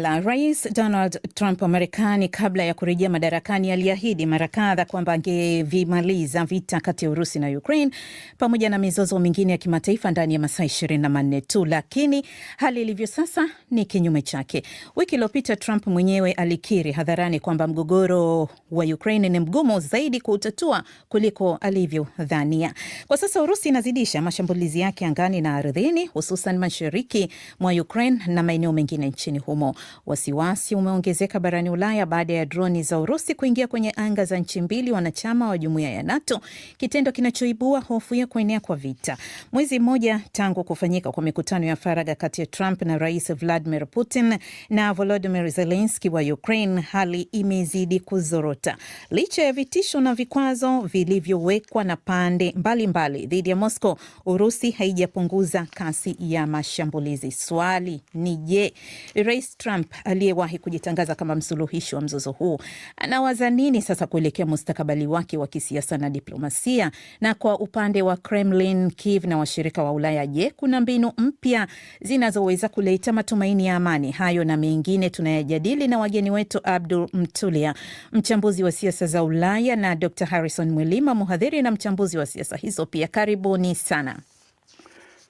Rais Donald Trump wa Marekani kabla ya kurejea madarakani aliahidi mara kadha kwamba angevimaliza vita kati ya Urusi na Ukraine pamoja na mizozo mingine ya kimataifa ndani ya masaa 24 tu, lakini hali ilivyo sasa ni kinyume chake. Wiki iliyopita Trump mwenyewe alikiri hadharani kwamba mgogoro wa Ukraine ni mgumu zaidi kuutatua kuliko alivyodhania. Kwa sasa Urusi inazidisha mashambulizi yake angani na ardhini, hususan mashariki mwa Ukraine na maeneo mengine nchini humo. Wasiwasi umeongezeka barani Ulaya baada ya droni za Urusi kuingia kwenye anga za nchi mbili wanachama wa jumuiya ya NATO, kitendo kinachoibua hofu ya kuenea kwa vita. Mwezi mmoja tangu kufanyika kwa mikutano ya faragha kati ya Trump na Rais Vladimir Putin na Volodymyr Zelensky wa Ukraine, hali imezidi kuzorota. Licha ya vitisho na vikwazo vilivyowekwa na pande mbalimbali dhidi ya Moscow, Urusi haijapunguza kasi ya mashambulizi. Swali ni je, Rais Trump aliyewahi kujitangaza kama msuluhishi wa mzozo huu anawaza nini sasa kuelekea mustakabali wake wa kisiasa na diplomasia? Na kwa upande wa Kremlin, Kiev na washirika wa Ulaya, je, kuna mbinu mpya zinazoweza kuleta matumaini ya amani? Hayo na mengine tunayajadili na wageni wetu Abdul Mtulia, mchambuzi wa siasa za Ulaya, na Dr. Harrison Mwilima, mhadhiri na mchambuzi wa siasa hizo pia. Karibuni sana.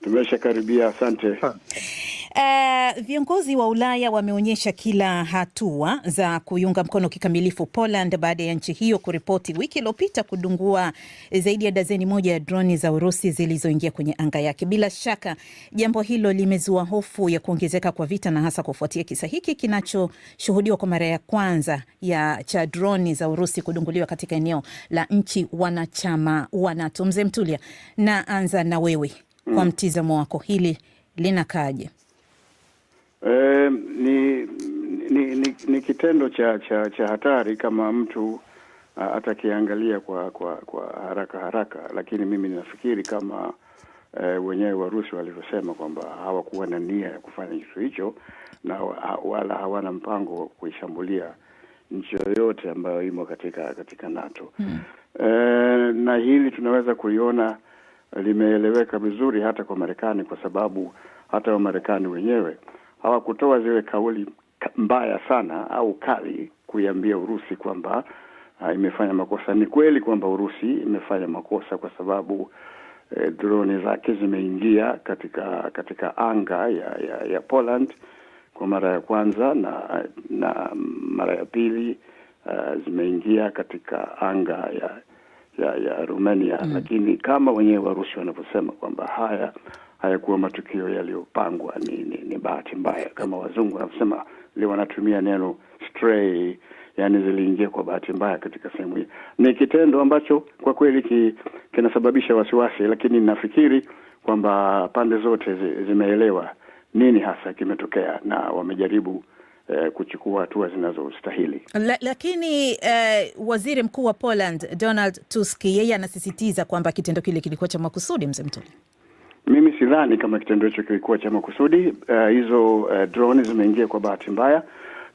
Tumeshakaribia, asante. Viongozi wa Ulaya wameonyesha kila hatua za kuiunga mkono kikamilifu Poland baada ya nchi hiyo kuripoti wiki iliyopita kudungua zaidi ya dazeni moja ya droni za Urusi zilizoingia kwenye anga yake. Bila shaka jambo hilo limezua hofu ya kuongezeka kwa vita, na hasa kufuatia kisa hiki kinachoshuhudiwa kwa mara ya kwanza cha droni za Urusi kudunguliwa katika eneo la nchi wanachama wa NATO. Mzee Mtulia, naanza na wewe. Kwa mtizamo wako hili linakaaje? Ni kitendo cha hatari kama mtu atakiangalia kwa haraka, lakini mimi ninafikiri kama wenyewe Warusi walivyosema kwamba hawakuwa na nia ya kufanya kitu hicho, na wala hawana mpango kuishambulia nchi yoyote ambayo imo katika NATO. Na hili tunaweza kuliona limeeleweka vizuri hata kwa Marekani, kwa sababu hata wa Marekani wenyewe hawakutoa zile kauli mbaya sana au kali kuiambia Urusi kwamba imefanya makosa. Ni kweli kwamba Urusi imefanya makosa kwa sababu droni zake zimeingia katika anga ya Poland kwa mara ya kwanza, na mara ya pili zimeingia katika anga ya Romania. Lakini kama wenyewe Warusi wanavyosema kwamba hayakuwa matukio yaliyopangwa, ni bahati mbaya, kama wazungu wanasema, leo wanatumia neno stray, yani ziliingia kwa bahati mbaya katika sehemu hii. Ni kitendo ambacho kwa kweli kinasababisha wasiwasi, lakini nafikiri kwamba pande zote zimeelewa nini hasa kimetokea na wamejaribu kuchukua hatua zinazostahili. Lakini waziri mkuu wa Poland Donald Tusk, yeye anasisitiza kwamba kitendo kile kilikuwa cha makusudi. Mzee Mtuli, mimi sidhani kama kitendo hicho kilikuwa cha makusudi. Hizo drone zimeingia kwa bahati mbaya.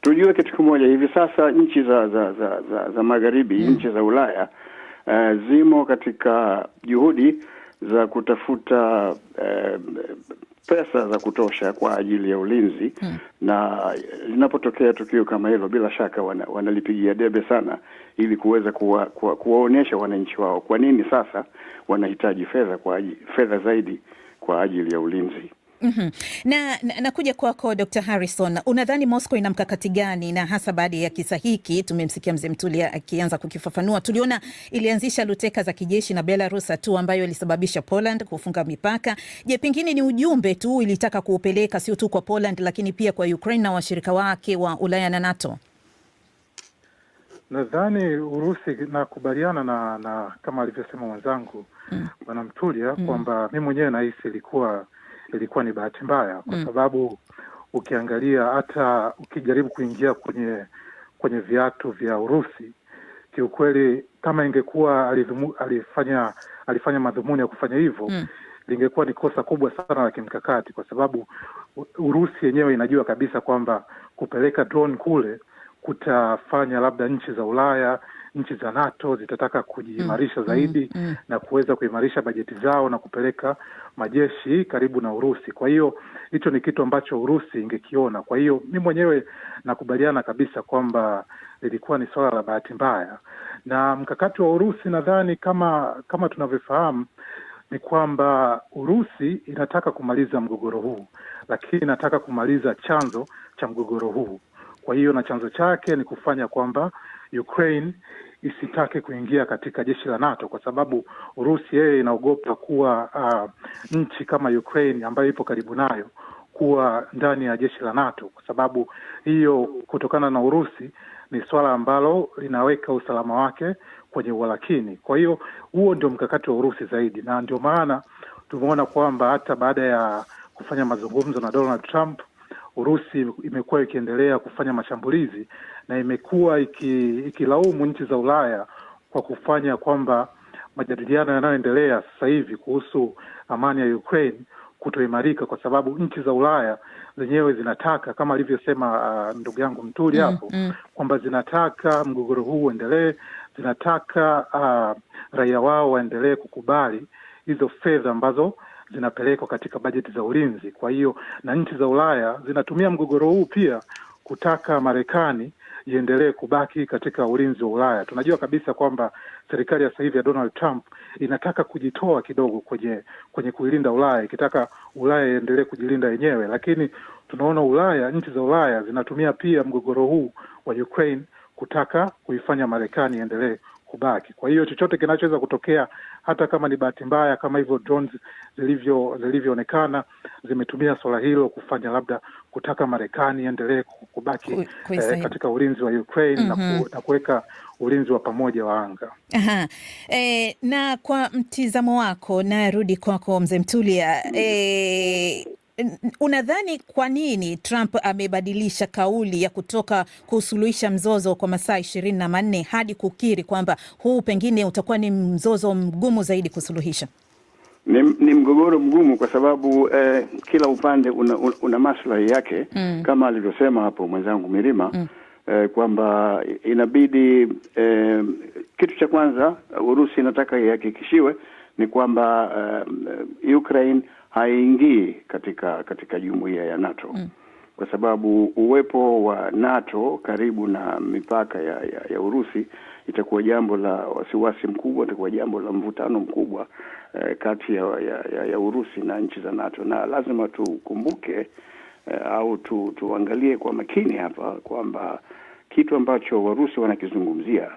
Tujue kitu kimoja, hivi sasa nchi za magharibi, nchi za Ulaya zimo katika juhudi za kutafuta pesa za kutosha kwa ajili ya ulinzi. Na linapotokea tukio kama hilo, bila shaka wanalipigia debe sana, ili kuweza kuwaonyesha wananchi wao kwa nini sasa wanahitaji fedha zaidi kwa ajili ya ulinzi. Na kuja kwako Dr. Harrison, unadhani Moscow ina mkakati gani, na hasa baada ya kisa hiki? Tumemsikia Mzee Mtulia akianza kukifafanua. Tuliona ilianzisha luteka za kijeshi na Belarus, tu ambayo ilisababisha Poland kufunga mipaka. Je, pengine ni ujumbe tu ilitaka kuupeleka sio tu kwa Poland, lakini pia kwa Ukraine na washirika wake wa Ulaya na NATO? Nadhani Urusi, nakubaliana na kama alivyosema mwenzangu Bwana Mtulia kwamba mimi mwenyewe nahisi ilikuwa ni bahati mbaya, kwa sababu ukiangalia, hata ukijaribu kuingia kwenye viatu vya Urusi, kiukweli kama ingekuwa alifanya madhumuni ya kufanya hivyo, lingekuwa ni kosa kubwa sana la kimkakati, kwa sababu Urusi yenyewe inajua kabisa kwamba kupeleka drone kule kutafanya labda nchi za Ulaya nchi za NATO zitataka kujiimarisha zaidi na kuweza kuimarisha bajeti zao na kupeleka majeshi karibu na Urusi. Kwa hiyo hicho ni kitu ambacho Urusi ingekiona. Kwa hiyo mimi mwenyewe nakubaliana kabisa kwamba lilikuwa ni swala la bahati mbaya, na mkakati wa Urusi nadhani kama tunavyofahamu ni kwamba Urusi inataka kumaliza mgogoro huu, lakini inataka kumaliza chanzo cha mgogoro huu. Kwa hiyo na chanzo chake ni kufanya kwamba Ukraine isitake kuingia katika jeshi la NATO, kwa sababu Urusi yeye inaogopa kuwa nchi kama Ukraine ambayo ipo karibu nayo kuwa ndani ya jeshi la NATO, kwa sababu hiyo kutokana na Urusi ni swala ambalo linaweka usalama wake kwenye uwalakini. Kwa hiyo huo ndio mkakati wa Urusi zaidi, na ndio maana tumeona kwamba hata baada ya kufanya mazungumzo na Donald Trump, Urusi imekuwa ikiendelea kufanya mashambulizi na imekuwa ikilaumu nchi za Ulaya kwa kufanya kwamba majadiliano yanayoendelea sasa hivi kuhusu amani ya Ukraine kutoimarika, kwa sababu nchi za Ulaya zenyewe zinataka kama alivyosema ndugu yangu Mtuli hapo kwamba zinataka mgogoro huu uendelee, zinataka raia wao waendelee kukubali hizo fedha ambazo zinapelekwa katika bajeti za ulinzi. Kwa hiyo na nchi za Ulaya zinatumia mgogoro huu pia kutaka Marekani iendelee kubaki katika ulinzi wa Ulaya. Tunajua kabisa kwamba serikali ya sasa hivi ya Donald Trump inataka kujitoa kidogo kwenye kuilinda Ulaya, ikitaka Ulaya iendelee kujilinda yenyewe, lakini tunaona nchi za Ulaya zinatumia pia mgogoro huu wa Ukraine kutaka kuifanya Marekani iendelee kubaki. Kwa hiyo chochote kinachoweza kutokea, hata kama ni bahati mbaya kama hivyo drones zilivyoonekana zimetumia swala hilo kufanya labda kutaka Marekani iendelee kubaki katika ulinzi wa Ukraine na kuweka ulinzi wa pamoja wa anga. Aha. Na kwa mtizamo wako, narudi kwako Mzee Mtulia, unadhani kwa nini Trump amebadilisha kauli ya kutoka kusuluhisha mzozo kwa masaa 24 hadi kukiri kwamba huu pengine utakuwa ni mzozo mgumu zaidi kusuluhisha? Ni mgogoro mgumu kwa sababu kila upande una maslahi yake kama alivyosema hapo mwenzangu Mirima kwamba inabidi kitu cha kwanza Urusi inataka ihakikishiwe ni kwamba Ukraine haingii katika jumuiya ya NATO kwa sababu uwepo wa NATO karibu na mipaka ya Urusi itakuwa jambo la wasiwasi mkubwa, itakuwa jambo la mvutano mkubwa kati ya Urusi na nchi za NATO, na lazima tukumbuke au tuangalie kwa makini hapa kwamba kitu ambacho Warusi wanakizungumzia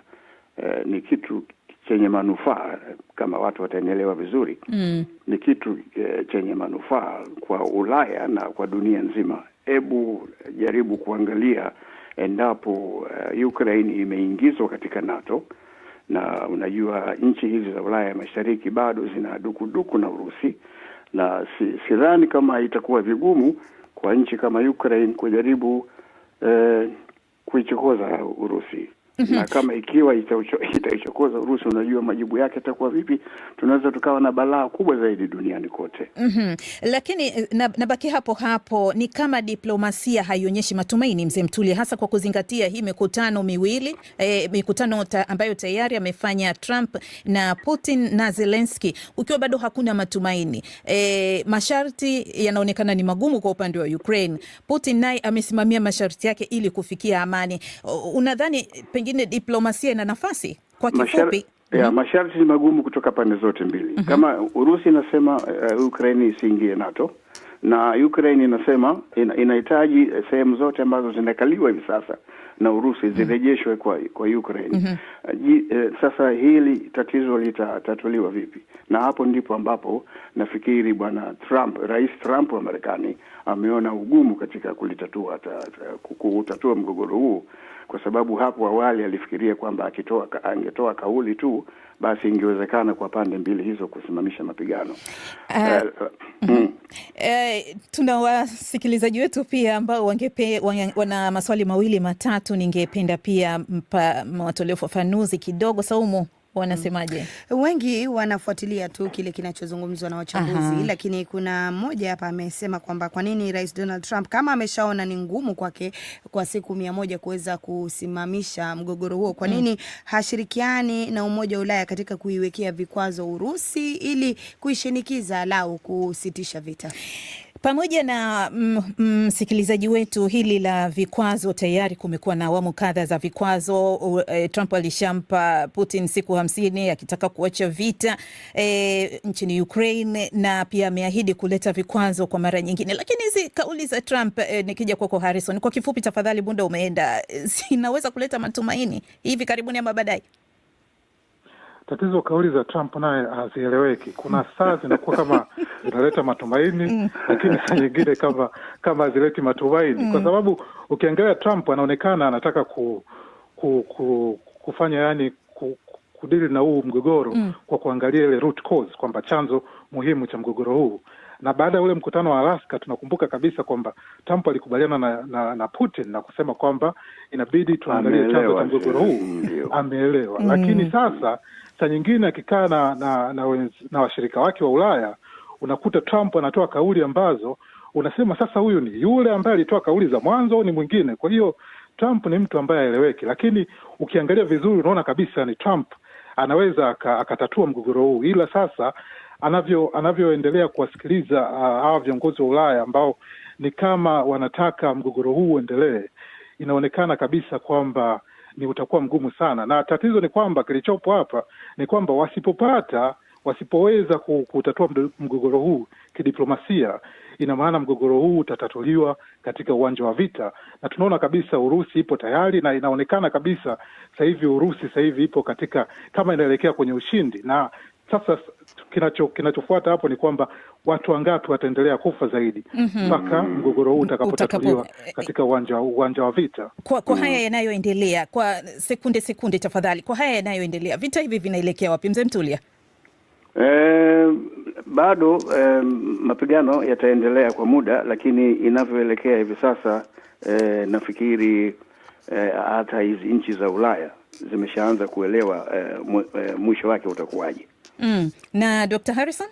ni kitu chenye manufaa kama watu wataelewa vizuri. Ni kitu chenye manufaa kwa Ulaya na kwa dunia nzima. Hebu jaribu kuangalia endapo Ukraine imeingizwa katika NATO, na unajua nchi hizi za Ulaya ya Mashariki bado zina dukuduku na Urusi, na sidhani kama itakuwa vigumu kwa nchi kama Ukraine kujaribu kuichokoza Urusi. Na kama ikiwa itaichokoza Urusi, unajua majibu yake yatakuwa vipi? Tunaweza tukawa na balaa kubwa zaidi duniani kote. Lakini nabaki hapo, ni kama diplomasia haionyeshi matumaini, Mzee Mtulia, hasa kwa kuzingatia hii mikutano miwili mikutano ambayo tayari amefanya Trump na Putin na Zelensky, ukiwa bado hakuna matumaini. Masharti yanaonekana ni magumu kwa upande wa Ukraine. Putin naye amesimamia masharti yake ili kufikia amani. Unadhani pengine diplomasia ina nafasi kwa kifupi? Masharti ni magumu kutoka pande zote mbili. Kama Urusi inasema Ukraine isiingie NATO, na Ukraine inasema inahitaji sehemu zote ambazo zinakaliwa hivi sasa na Urusi zirejeshwe kwa Ukraine. Sasa hili tatizo litatatuliwa vipi? Na hapo ndipo ambapo nafikiri bwana Rais Trump wa Marekani ameona ugumu katika kutatua mgogoro huu, kwa sababu hapo awali alifikiria kwamba angetoa kauli tu basi ingewezekana kwa pande mbili hizo kusimamisha mapigano. Tuna wasikilizaji wetu pia ambao wana maswali mawili matatu, ningependa pia watolee ufafanuzi kidogo. Saumu, wanasemaje? Wengi wanafuatilia tu kile kinachozungumzwa na wachambuzi, lakini kuna mmoja hapa amesema kwamba kwa nini Rais Donald Trump, kama ameshaona ni ngumu kwake kwa siku 100 kuweza kusimamisha mgogoro huo, kwa nini hashirikiani na Umoja wa Ulaya katika kuiwekea vikwazo Urusi ili kuishinikiza lau kusitisha vita? Pamoja na msikilizaji wetu, hili la vikwazo, tayari kumekuwa na awamu kadha za vikwazo. Trump alishampa Putin siku 50 akitaka kuacha vita nchini Ukraine, na pia ameahidi kuleta vikwazo kwa mara nyingine. Lakini hizi kauli za Trump, nikija kwako Harrison, kwa kifupi tafadhali, muda umeenda, zinaweza kuleta matumaini hivi karibuni ama baadaye? Tatizo kauli za Trump naye hazieleweki. Kuna saa zinakuwa kama zinaleta matumaini, lakini saa nyingine kama hazileti matumaini, kwa sababu ukiangalia Trump anaonekana anataka kufanya yani kudili na huu mgogoro kwa kuangalia ile root cause, kwamba chanzo muhimu cha mgogoro huu. Na baada ya ule mkutano wa Alaska, tunakumbuka kabisa kwamba Trump alikubaliana na Putin na kusema kwamba inabidi tuangalie chanzo cha mgogoro huu. Ameelewa. Lakini sasa saa nyingine akikaa na washirika wake wa Ulaya, unakuta Trump anatoa kauli ambazo unasema sasa huyu ni yule ambaye alitoa kauli za mwanzo au ni mwingine. Kwa hiyo Trump ni mtu ambaye haeleweki, lakini ukiangalia vizuri unaona kabisa ni Trump anaweza akatatua mgogoro huu, ila sasa anavyoendelea kuwasikiliza hawa viongozi wa Ulaya ambao ni kama wanataka mgogoro huu uendelee, inaonekana kabisa kwamba ni utakuwa mgumu sana. Na tatizo ni kwamba kilichopo hapa ni kwamba wasipoweza kutatua mgogoro huu kidiplomasia, ina maana mgogoro huu utatatuliwa katika uwanja wa vita. Na tunaona kabisa Urusi ipo tayari, na inaonekana kabisa sasa hivi ipo katika kama inaelekea kwenye ushindi. Na sasa kinachofuata hapo ni kwamba watu wangapi wataendelea kufa zaidi mpaka mgogoro huu utakapotatuliwa katika uwanja wa vita. Kwa haya yanayoendelea, kwa sekunde tafadhali, kwa haya yanayoendelea, vita hivi vinaelekea wapi, Mzee Mtulia? Bado mapigano yataendelea kwa muda, lakini inavyoelekea hivi sasa nafikiri hata hizi nchi za Ulaya zimeshaanza kuelewa mwisho wake utakuwaje. Na Dr. Harrison?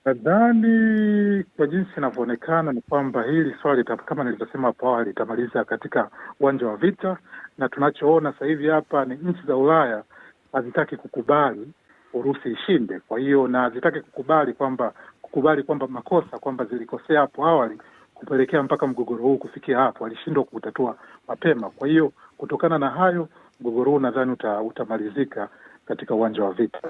Nadhani kwa jinsi inavyoonekana ni kwamba hili swali kama nilivyosema hapo awali litamaliza katika uwanja wa vita, na tunachoona sasa hivi hapa ni nchi za Ulaya hazitaki kukubali Urusi ishinde. Kwa hiyo na hazitaki kukubali kwamba makosa kwamba zilikosea hapo awali kupelekea mpaka mgogoro huu kufikia hapo, walishindwa kutatua mapema. Kwa hiyo kutokana na hayo mgogoro huu nadhani utamalizika katika uwanja wa vita.